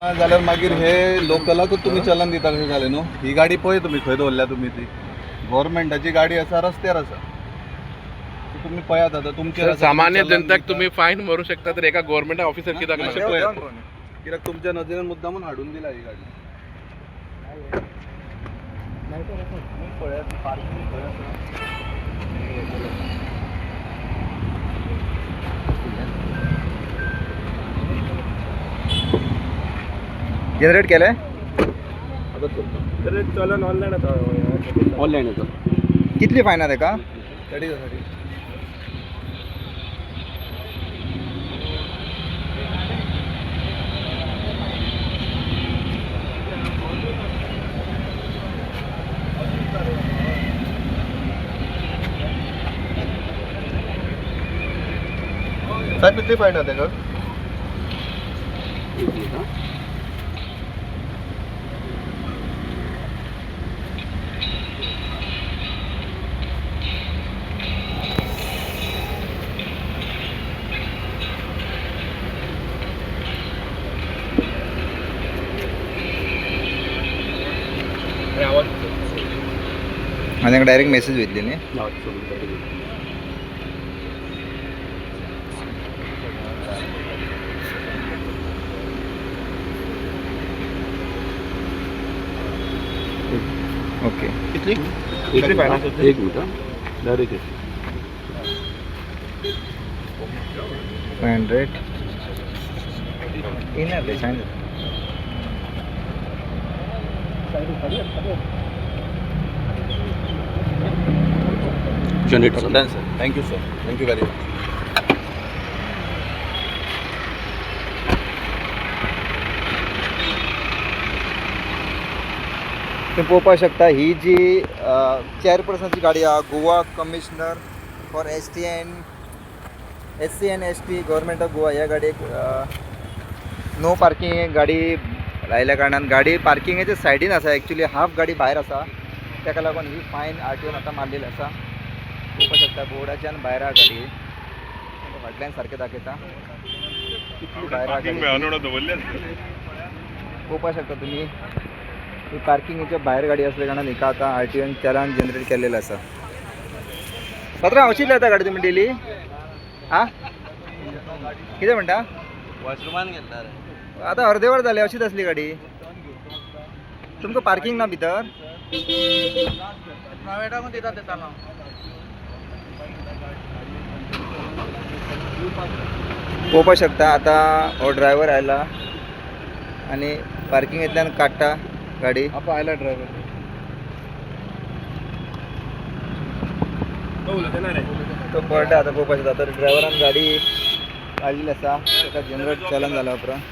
जाल्यार मागीर हे लोकलाकूच तुम्ही चलन दिता कशें जालें न्हू. ही गाडी पळय तुमी खंय दवरल्या तुमी ती गव्हर्मेंटाची गाडी आसा रस्त्यार आसा ती तुम्ही पळयात आतां तुमचेर आसा. सामान्य जनताक तुम्ही फायन भरू शकता तर एका गव्हर्मेंट ऑफिसर कित्याक मातशें ना पळयात. कित्याक तुमच्या नजरेन मुद्दामून हाडून दिला ही गाडी. पळयात पार्किंग खंय आसा. जनरेट केलंय चलन ऑनलायन येतो. कितली फायन आहे का गाडी गाडी साहेब कितली फायन आहे का. माझ्याकडे डायरेक्ट मेसेज भेटली नाही. ओके कितली फायन एक मिनिट डायरेक्ट 500 येणार ते सांगितलं. Done sir. Thank you sir. Thank you very much. तुम्ही पळोवपाक शकता ही जी चेअरपर्सनची गाडी आहे Goa commissioner for SC and ST government of Goa. ह्या गाडयेक नो पार्किंग गाडी लायल्या कारणान गाडी पार्किंगाच्या सायडीन आसा. एक्चुली हाफ गाडी भायर आसा ताका लागून ही फायन RTOन आतां मारलेली आसा. पळोवपाक शकता बोर्डाच्यान भायर आहा गाडी. फाटल्यान सारकें दाखयता कितली भायर आहा गाडी. पळोवपाक शकता तुमी ही पार्किंगच्या भायर गाडी असल्या कारणान हिका आतां RTOन चलान जनरेट केल्लेलें आसा. पात्रांव अशीच येता गाडी तुमी डेली आं कितें म्हणटा. वॉशरूमान गेल्ला रे. आतां अर्दे वर जालें अशीच आसली गाडी. तुमकां पार्किंग ना भितर. प्रायवेटाकूच दिता तें चलान. पळोवपाक शकता आतां हो ड्रायव्हर आयला आनी पार्किंगेंतल्यान काडटा गाडी. आपा आयला ड्रायव्हर. तो पळटा आतां पळोवपाक शकता. तर ड्रायव्हरान गाडी काडलेली आसा ताका जनरेट चलन जाला उपरांत.